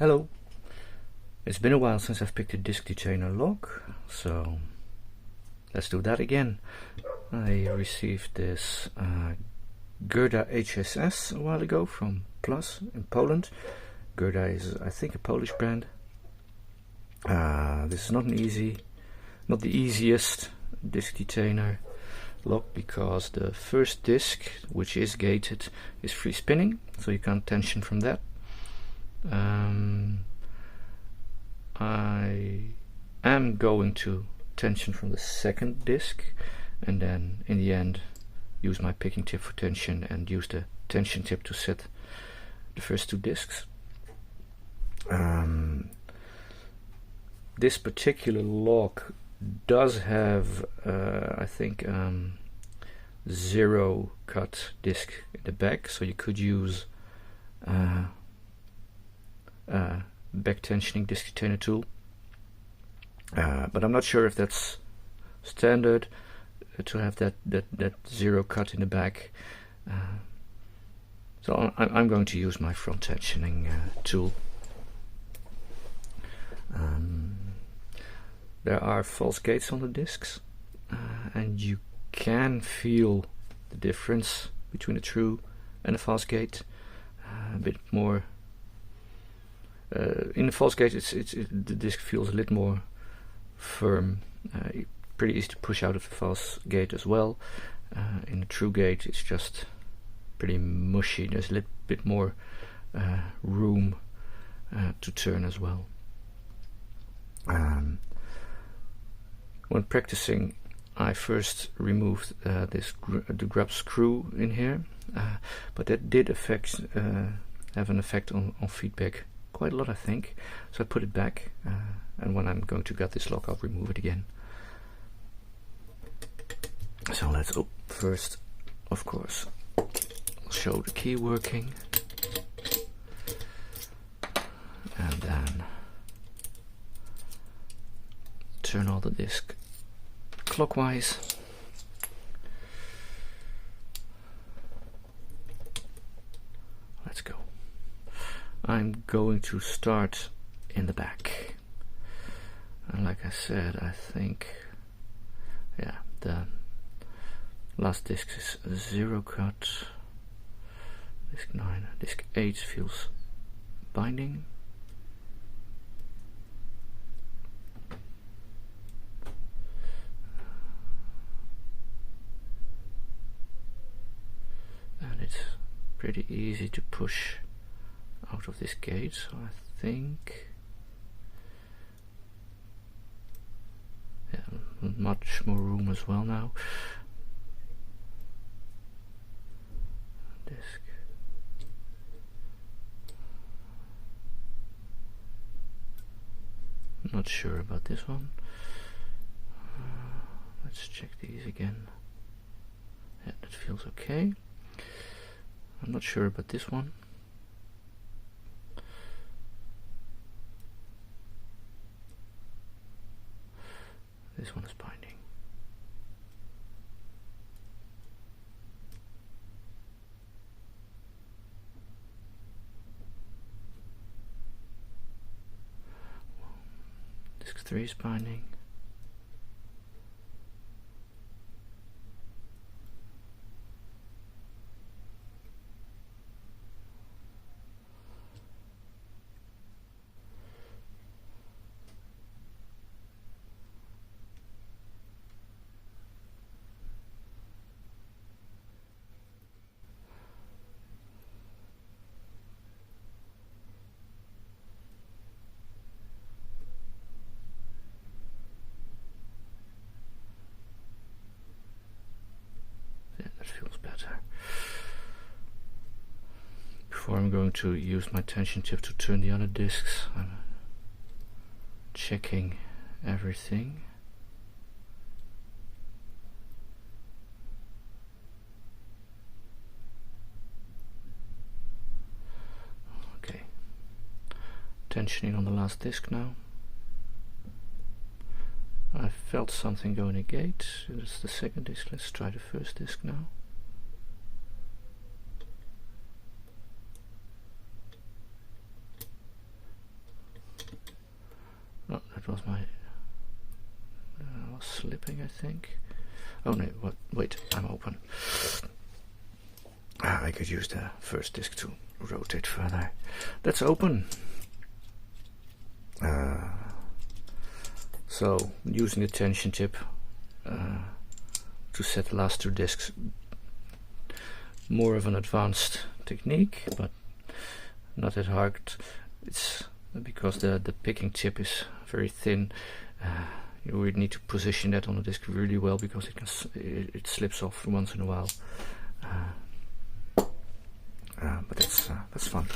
Hello. It's been a while since I've picked a disk detainer lock, so let's do that again. I received this Gerda HSS a while ago from Plus in Poland. Gerda is, I think, a Polish brand. This is not the easiest disk detainer lock, because the first disk, which is gated, is free spinning, so you can't tension from that. I am going to tension from the second disc, and then in the end use my picking tip for tension and use the tension tip to set the first two discs. This particular lock does have I think zero cut disc in the back, so you could use back tensioning disc detainer tool, but I'm not sure if that's standard to have that zero cut in the back, so I'm going to use my front tensioning tool. There are false gates on the discs, and you can feel the difference between a true and a false gate a bit more. In the false gate, the disc feels a little more firm, pretty easy to push out of the false gate as well. In the true gate, it's just pretty mushy. There's a little bit more room to turn as well. When practicing, I first removed the grub screw in here, but that did have an effect on feedback quite a lot, I think. So I put it back, and when I'm going to gut this lock, I'll remove it again. So let's first, of course, show the key working, and then turn all the disc clockwise. Let's go. I'm going to start in the back, and like I said, I think, yeah, the last disc is zero cut. Disc 9, disc 8 feels binding. And it's pretty easy to push out of this gate, so I think, yeah, much more room as well now. Disc. Not sure about this one. Let's check these again. Yeah, that feels okay. I'm not sure about this one. This one is binding. Disc 3 is binding. That feels better. Before I'm going to use my tension tip to turn the other discs, I'm checking everything. Okay, tensioning on the last disc now. I felt something go in a gate. It's the second disc. Let's try the first disc now. slipping, I think. Oh no, what? Wait, I'm open. I could use the first disc to rotate further. That's open. So, using the tension tip to set the last two discs. More of an advanced technique, but not that hard. It's because the picking tip is very thin. You really need to position that on the disc really well, because it slips off once in a while. But that's fun.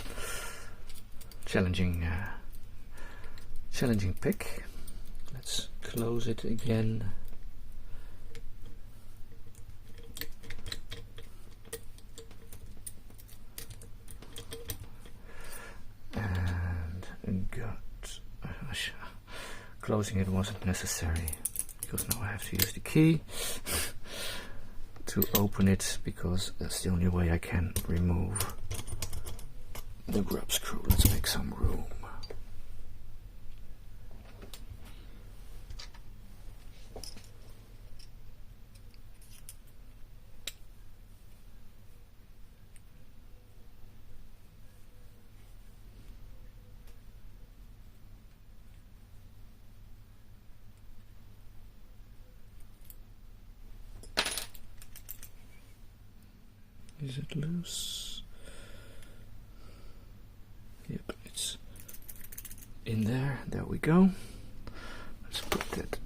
Challenging pick. Let's close it again. And closing it wasn't necessary, because now I have to use the key to open it, because that's the only way I can remove the grub screw. Let's make some room. Is it loose? Yep, it's in there. There we go. Let's put that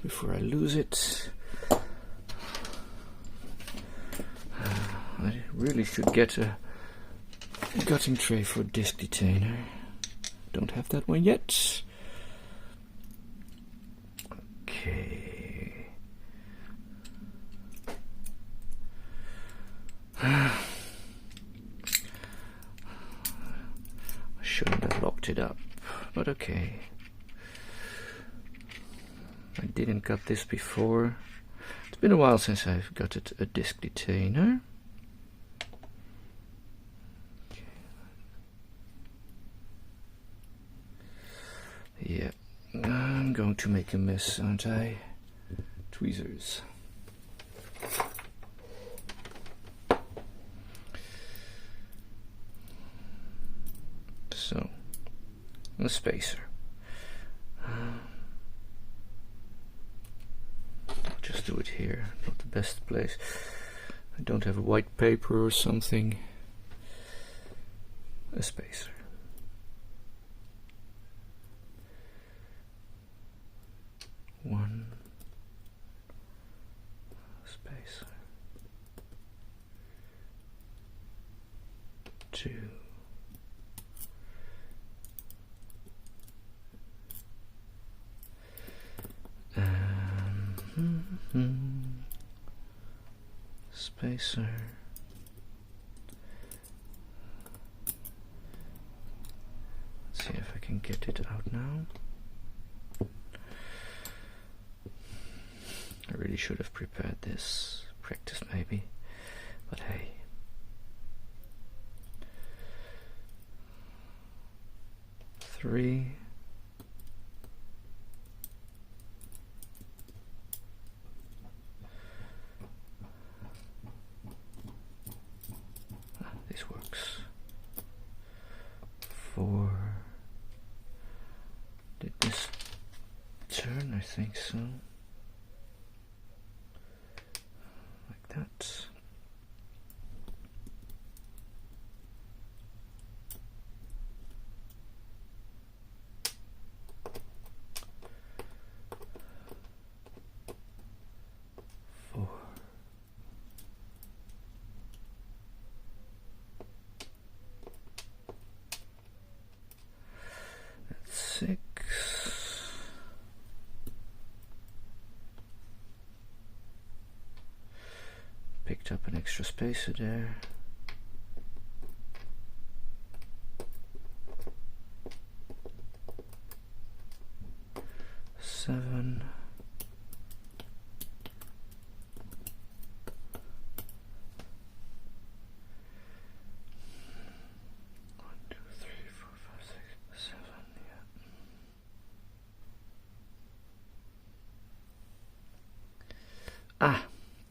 before I lose it. I really should get a gutting tray for a disc detainer. Don't have that one yet. Okay. I shouldn't have locked it up, but okay. I didn't got this before. It's been a while since I've got it a disc detainer. Yeah, I'm going to make a mess, aren't I? Tweezers. So, a spacer. I'll just do it here, not the best place. I don't have a white paper or something. A spacer. One spacer. Two. Spacer. Let's see if I can get it out now. I really should have prepared this, practice maybe, but hey. Three. This works. Four. Did this turn? I think so. Like that. Four. That's six. Picked up an extra spacer there. Seven. One, two, three, four, five, six, seven. Yeah.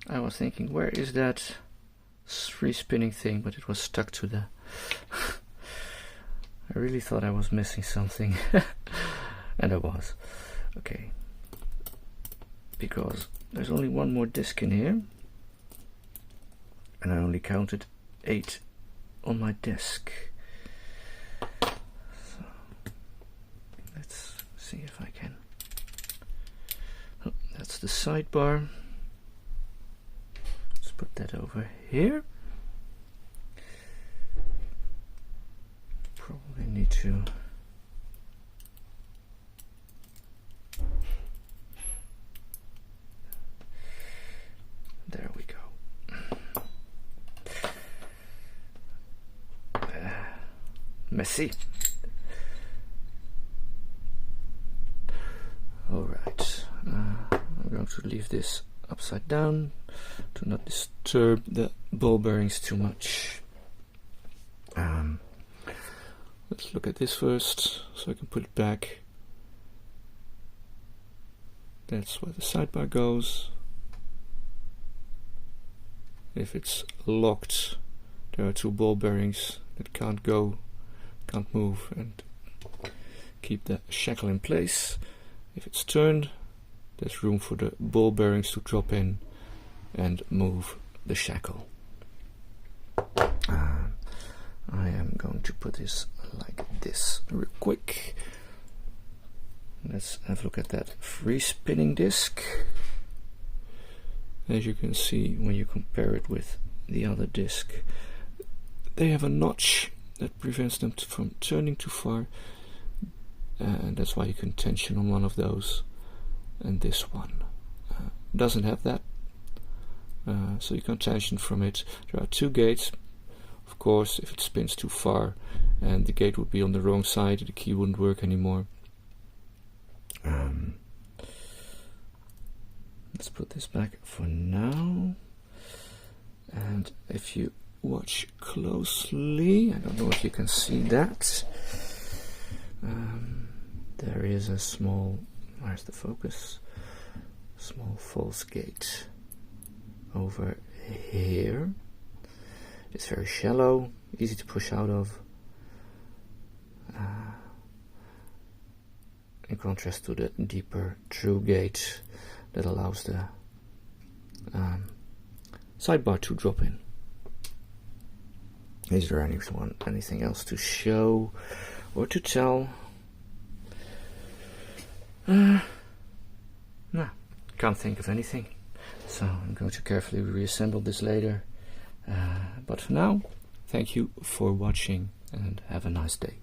I was thinking, where is that free spinning thing, but it was stuck to the I really thought I was missing something. And I was. Okay, because there's only one more disc in here, and I only counted 8 on my disc. So let's see if I can. Oh, that's the sidebar. Let's put that over here. Probably need to there we go. Messy. Alright, I'm going to leave this upside down to not disturb the ball bearings too much. Let's look at this first, so I can put it back. That's where the sidebar goes. If it's locked, there are 2 ball bearings that can't move and keep the shackle in place. If it's turned, there's room for the ball bearings to drop in and move the shackle. I am going to put this like this real quick. Let's have a look at that free spinning disc. As you can see, when you compare it with the other disc, they have a notch that prevents them from turning too far, and that's why you can tension on one of those, and this one doesn't have that, so you can tension from it. There are 2 gates. Of course, if it spins too far and the gate would be on the wrong side, the key wouldn't work anymore. Let's put this back for now, and if you watch closely, I don't know if you can see that, there is a small, where's the focus, small false gate over here. It's very shallow, easy to push out of, in contrast to the deeper true gate that allows the sidebar to drop in. Is there anything else to show or to tell? No, can't think of anything. So I'm going to carefully reassemble this later. But for now, thank you for watching and have a nice day.